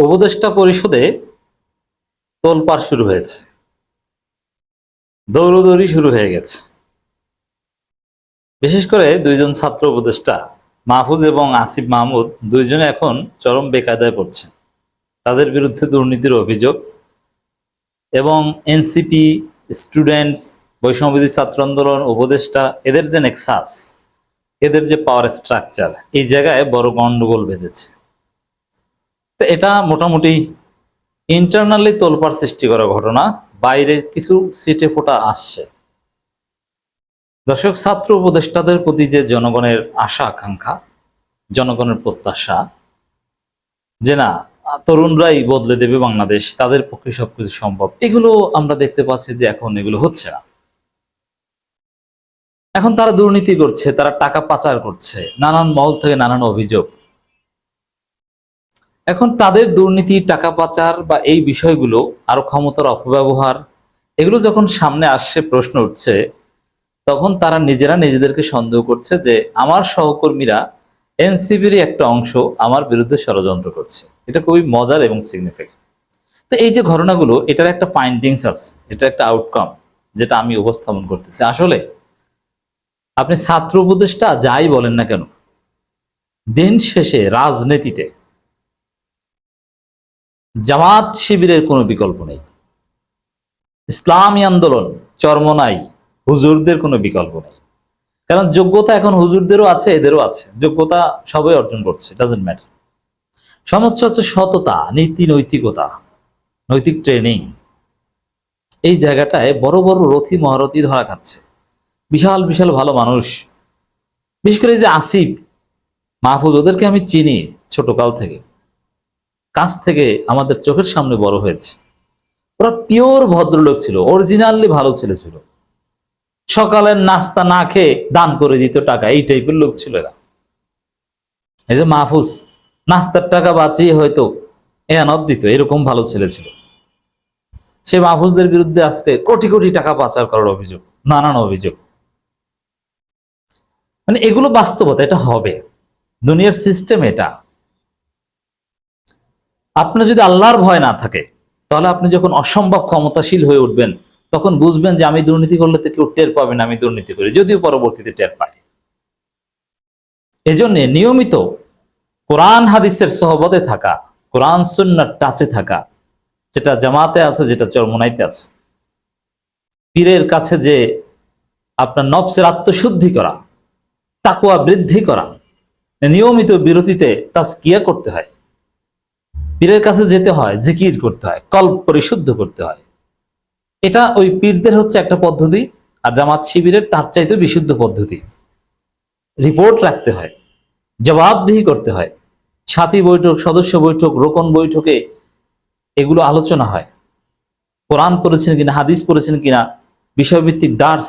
উপদেষ্টা পরিষদে তোলপাড় শুরু হয়েছে, দৌড়দৌড়ি শুরু হয়ে গেছে। বিশেষ করে দুইজন ছাত্র উপদেষ্টা মাহফুজ এবং আসিফ মাহমুদ দুইজনে এখন চরম বেকায়দায় পড়ছে। তাদের বিরুদ্ধে দুর্নীতির অভিযোগ এবং এনসিপি, স্টুডেন্টস, বৈষম্যবিরোধী ছাত্র আন্দোলন, উপদেষ্টা, এদের যে নেক্সাস, এদের যে পাওয়ার স্ট্রাকচার, এই জায়গায় বড় গন্ডগোল বেঁধেছে। তো এটা মোটামুটি ইন্টারনালি তোলপাড় সৃষ্টি করা ঘটনা, বাইরে কিছু সিটে ফোটা আসছে। দর্শক, ছাত্র উপদেষ্টাদের প্রতি যে জনগণের আশা আকাঙ্ক্ষা, জনগণের প্রত্যাশা যে না তরুণরাই বদলে দেবে বাংলাদেশ, তাদের পক্ষে সবকিছু সম্ভব, এগুলো আমরা দেখতে পাচ্ছি যে এখন এগুলো হচ্ছে না। এখন তারা দুর্নীতি করছে, তারা টাকা পাচার করছে, নানান মহল থেকে নানান অভিযোগ। এখন তাদের দুর্নীতি, টাকা পাচার বা এই বিষয়গুলো, আরো ক্ষমতার অপব্যবহার, এগুলো যখন সামনে আসছে, প্রশ্ন উঠছে, তখন তারা নিজেরা নিজেদেরকে সন্দেহ করছে যে আমার সহকর্মীরা এনসিপির একটা অংশ আমার বিরুদ্ধে ষড়যন্ত্র করছে। এটা খুবই মজার এবং সিগনিফিকেন্ট। তো এই যে ঘটনাগুলো, এটার একটা ফাইন্ডিংস আছে, এটা একটা আউটকাম যেটা আমি উপস্থাপন করতেছি। আসলে আপনি ছাত্র উপদেষ্টা যাই বলেন না কেন, দিন শেষে রাজনীতিতে জামাত শিবিরের কোনো বিকল্প নেই, ইসলামী আন্দোলন, চরমনাই, হুজুরদের কোনো বিকল্প নেই। কারণ যোগ্যতা এখন হুজুরদেরও আছে, এদেরও আছে, যোগ্যতা সবাই অর্জন করছে, ডাজন্ট ম্যাটার। সমস্যা হচ্ছে সততা, নীতি, নৈতিকতা, নৈতিক ট্রেনিং। এই জায়গাটায় বড় বড় রথী মহারথী ধরা খাচ্ছে, বিশাল বিশাল ভালো মানুষ। বিশেষ করে এই যে আসিফ মাহফুজ, ওদেরকে আমি চিনি ছোটকাল থেকে, কাছ থেকে আমাদের চোখের সামনে বড় হয়েছে। ওরা পিওর ভদ্রলোক ছিল, অরিজিনালি ভালো ছেলে ছিল। সকালের নাস্তা না খেয়ে দান করে দিত টাকা, এই টাইপের লোক ছিল এরা। এই যে মাহফুজ, নাস্তার টাকা বাঁচিয়ে হয়তো এয়ানত দিত, এরকম ভালো ছেলে ছিল। সে মাহফুজদের বিরুদ্ধে আজকে কোটি কোটি টাকা পাচার করার অভিযোগ, নানান অভিযোগ। মানে এগুলো বাস্তবতা, এটা হবে, দুনিয়ার সিস্টেম এটা। আপনার যদি আল্লাহর ভয় না থাকে, তাহলে আপনি যখন অসম্ভব ক্ষমতাশীল হয়ে উঠবেন, তখন বুঝবেন যে আমি দুর্নীতি করলে তো কেউ টের পাবে না আমি দুর্নীতি করি, যদিও পরবর্তীতে টের পায়। এজন্য নিয়মিত কোরআন হাদিসের সহবতে থাকা, কোরআন সুন্নাহর টাচে থাকা, যেটা জামাতে আছে, যেটা চরমনাইতে আছে, পীরের কাছে যে আপনার নফসের আত্মশুদ্ধি করা, তাকওয়া বৃদ্ধি করা, নিয়মিত বিরতিতে তাজকিয়া করতে হয়, পীরের কাছে যেতে হয়, জিকির করতে হয়, কল্প পরিশুদ্ধ করতে হয়। এটা ওই পীরদের হচ্ছে একটা পদ্ধতি, আর জামাত শিবিরের তার চাইতে বিশুদ্ধ পদ্ধতি। রিপোর্ট রাখতে হয়, জবাবদিহি করতে হয়, সাথী বৈঠক, সদস্য বৈঠক, রোকন বৈঠকে এগুলো আলোচনা হয়। কোরআন পড়েছেন কিনা, হাদিস পড়েছেন কিনা, বিষয়ভিত্তিক দার্স,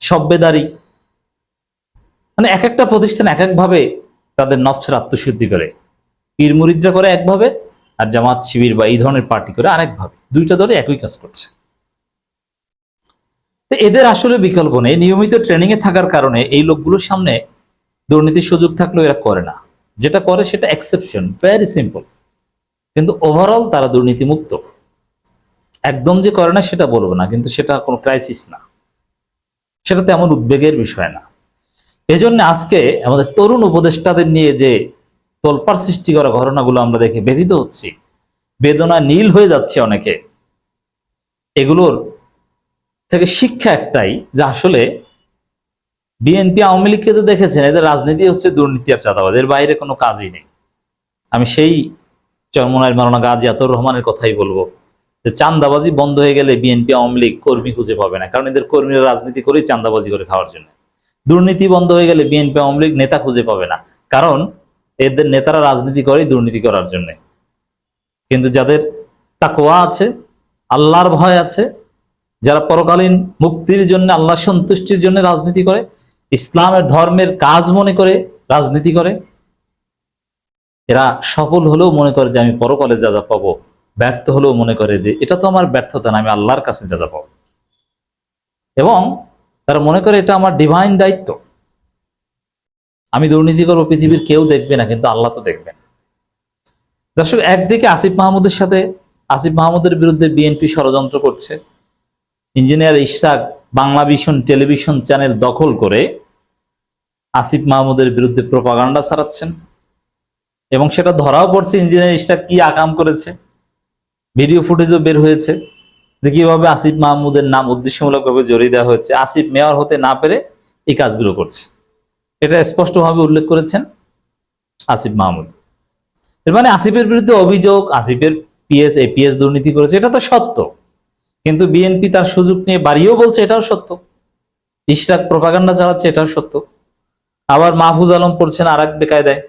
সব্বেদারি। মানে এক একটা প্রতিষ্ঠান এক একভাবে তাদের নফসের আত্মশুদ্ধি করে। পীর মুরিদরা করে একভাবে, আর জামাত শিবির বা এই ধরনের পার্টি করে আরেকভাবে। দুইটা দলে একই কাজ করছে। তো এদের আসলে বিকল্প নেই। নিয়মিত ট্রেনিং এ থাকার কারণে এই লোকগুলোর সামনে দুর্নীতির সুযোগ থাকলেও এরা করে না। যেটা করে সেটা এক্সেপশন, ভেরি সিম্পল। কিন্তু ওভারঅল তারা দুর্নীতি মুক্ত। একদম যে করে না সেটা বলবো না, কিন্তু সেটা কোনো ক্রাইসিস না, সেটা তেমন উদ্বেগের বিষয় না। এজন্য আজকে আমাদের তরুণ উপদেষ্টাদের নিয়ে যে তোলপাড় সৃষ্টি করা ঘটনাগুলো আমরা দেখে ব্যথিত হচ্ছি, বেদনা নীল হয়ে যাচ্ছে অনেকে। এগুলোর থেকে শিক্ষা একটাই, যে আসলে বিএনপি, আওয়ামী লীগকে তো দেখেছেন, এদের রাজনীতি হচ্ছে দুর্নীতি আর চাঁদাবাজ, এর বাইরে কোনো কাজই নেই। আমি সেই চরমনাইয়ের মাওলানা গাজী আতাউর রহমানের কথাই বলবো, যে চাঁদাবাজি বন্ধ হয়ে গেলে বিএনপি, আওয়ামী লীগ কর্মী খুঁজে পাবে না, কারণ এদের কর্মীরা রাজনীতি করেই চাঁদাবাজি করে খাওয়ার জন্য। দুর্নীতি বন্ধ হয়ে গেলে বিএনপি, আওয়ামী লীগ নেতা খুঁজে পাবে না, কারণ এদের নেতারা রাজনীতি করে দুর্নীতি করার জন্য। কিন্তু যাদের তাকওয়া আছে, আল্লাহর ভয় আছে, যারা পরকালীন মুক্তির জন্য, আল্লাহ সন্তুষ্টির জন্য রাজনীতি করে, ইসলামের ধর্মের কাজ মনে করে রাজনীতি করে, এরা সফল হলেও মনে করে যে আমি পরকালে যা যা পাবো, ব্যর্থ হলেও মনে করে যে এটা তো আমার ব্যর্থতা না, আমি আল্লাহর কাছে যা যা পাবো। এবং তারা মনে করে এটা আমার ডিভাইন দায়িত্ব। আমি দুর্নীতি করবো, পৃথিবীর কেউ দেখবে না, কিন্তু আল্লাহ তো দেখবেন। দর্শক, একদিকে আসিফ মাহমুদের বিরুদ্ধে বিএনপি ষড়যন্ত্র করছে। Engineer Ishraque Bangla vision television channel দখল করে আসিফ মাহমুদের বিরুদ্ধে প্রোপাগান্ডা ছড়াচ্ছেন এবং সেটা ধরাও পড়ছে। ইঞ্জিনিয়ার ইশরাক কি আকাম করেছে, ভিডিও ফুটেজও বের হয়েছে যে কিভাবে আসিফ মাহমুদের নাম উদ্দেশ্যমূলকভাবে জড়িয়ে দেওয়া হয়েছে। আসিফ মেয়র হতে না পেরে এই কাজগুলো করছে, এটা স্পষ্টভাবে উল্লেখ করেছেন আসিফ মাহমুদ। এর মানে আসিফের বিরুদ্ধে অভিযোগ আসিফের পিএস এপিএস দুর্নীতি করেছে, এটা তো সত্য। কিন্তু বিএনপি তার সুযোগ নিয়ে বাড়িয়েও বলছে, এটাও সত্য। ইশরাক প্রোপাগান্ডা চালাচ্ছে, এটাও সত্য। আবার মাহফুজ আলম পড়ছেন আর এক বেকায়দায়।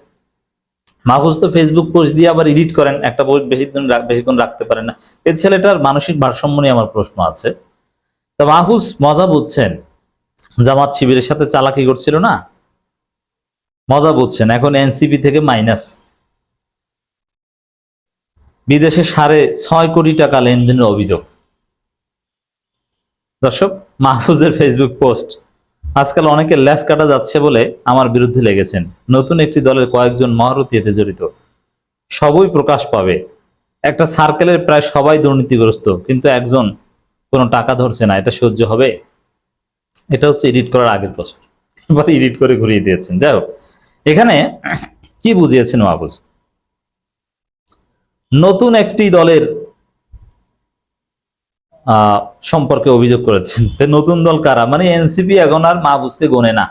মাহফুজ তো ফেসবুক পোস্ট দিয়ে আবার এডিট করেন, একটা পোস্ট বেশিক্ষণ রাখতে পারেন না। এই ছেলেটার মানসিক ভারসাম্য নিয়ে আমার প্রশ্ন আছে। তা মাহফুজ মজা বুঝছেন, জামাত শিবিরের সাথে চালাকি করছিল না, মজা বুঝছেন। এখন এনসিপি থেকে মাইনাস, বিদেশে 6.5 কোটি টাকা লেনদেনের অভিযোগ। দর্শক, মাহফুজের ফেসবুক পোস্ট আজকাল অনেকে ল্যাস কাটা যাচ্ছে বলে আমার বিরুদ্ধে লেগেছেন। নতুন একটি দলের কয়েকজন মহারথী এতে জড়িত, সবই প্রকাশ পাবে। একটা সার্কেলের প্রায় সবাই দুর্নীতিগ্রস্ত, কিন্তু একজন কোনো টাকা ধরছে না, এটা সহ্য হবে? এটা হচ্ছে এডিট করার আগের প্রশ্ন, এবার এডিট করে ঘুরিয়ে দিয়েছেন। যাই হোক, এখানে কি বুঝিয়েছেন মাহফুজ? নতুন একটি দলের সম্পর্কে অভিযোগ করেছেন। নতুন দল কারা? মানে এনসিপি এখন আর মাহফুজকে গোনে না,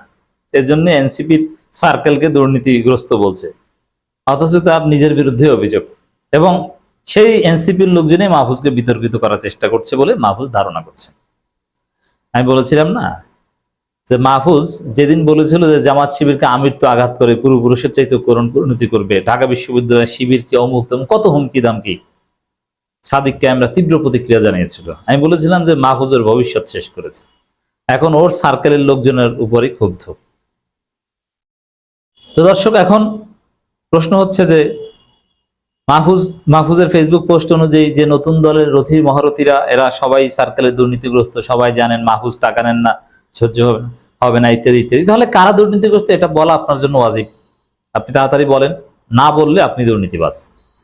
এর জন্য এনসিপির সার্কেলকে দুর্নীতিগ্রস্ত বলছে, অথচ তার নিজের বিরুদ্ধে অভিযোগ। এবং সেই এনসিপির লোকজনই মাহফুজকে বিতর্কিত করার চেষ্টা করছে বলে মাহফুজ ধারণা করছে। আমি বলেছিলাম না যে মাহফুজ যেদিন বলেছিল যে জামাত শিবিরকে আমৃত্যু আঘাত করে পূর্বপুরুষের চাইতে করুণ পরিণতি করবে, ঢাকা বিশ্ববিদ্যালয়ের শিবিরকে অমুক তমুক কত হুমকি দামকি, সাদিককে আমরা তীব্র প্রতিক্রিয়া জানিয়েছিল। আমি বলেছিলাম যে মাহফুজের ভবিষ্যৎ শেষ করেছে, এখন ওর সার্কেলের লোকজনের উপরই ক্ষুব্ধ। তো দর্শক, এখন প্রশ্ন হচ্ছে যে মাহফুজের ফেসবুক পোস্ট অনুযায়ী যে নতুন দলের মহারথীরা এরা সবাই সার্কেলের দুর্নীতিগ্রস্ত, সবাই জানেন মাহফুজ টাকা নেন না, সহ্য হবে না, ইত্যাদি ইত্যাদি। তাহলে কারা দুর্নীতিগ্রস্ত এটা বলা আপনার জন্য ওয়াজিব। আপনি তাড়াতাড়ি বলেন, না বললে আপনি দুর্নীতিবাজ,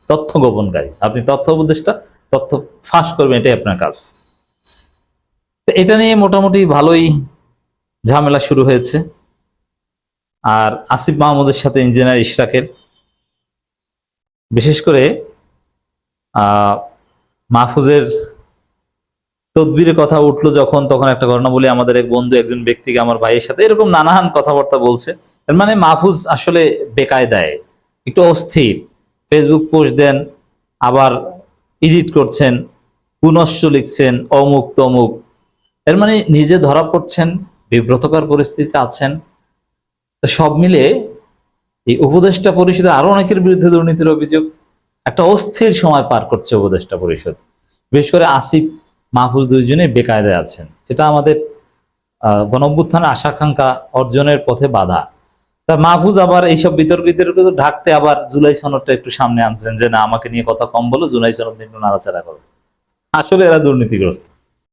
তথ্য গোপনকারী, আপনি তথ্য উপদেষ্টা, তথ্য ফাঁস করবেন, এটাই আপনার কাজ। তো এটা নিয়ে মোটামুটি ভালোই ঝামেলা শুরু হয়েছে। আর আসিফ মাহমুদের সাথে ইঞ্জিনিয়ার ইশরাকের, বিশেষ করে মাহফুজের তদবিরের কথা উঠলো যখন, তখন একটা ঘটনা বলি। আমাদের এক বন্ধু একজন ব্যক্তিকে আমার ভাইয়ের সাথে এরকম নানান কথাবার্তা বলছে। এর মানে মাহফুজ আসলে বেকায়দায়, একটু অস্থির। ফেসবুক পোস্ট দেন, আবার এডিট করছেন, পুনশ্চ লিখছেন, অমুক তমুক। এর মানে নিজে ধরা পড়ছেন, বিব্রতকর পরিস্থিতিতে আছেন। তো সব মিলে এই উপদেষ্টা পরিষদে আরো অনেকের বিরুদ্ধে দুর্নীতির অভিযোগ, একটা অস্থির সময় পার করছে উপদেষ্টা পরিষদ। বিশেষ করে আসিফ মাহফুজ দুইজনে বেকায়দায় আছেন। এটা আমাদের গণঅভ্যুত্থানের আশা-আকাঙ্ক্ষা অর্জনের পথে বাধা। তা মাহফুজ আবার এইসব বিতর্কিতের ঢাকতে আবার জুলাই সনদটা একটু সামনে আনছেন যে না, আমাকে নিয়ে কথা কম বলো, জুলাই সনদ নিয়ে একটু নাড়াচাড়া করো। আসলে এরা দুর্নীতিগ্রস্ত।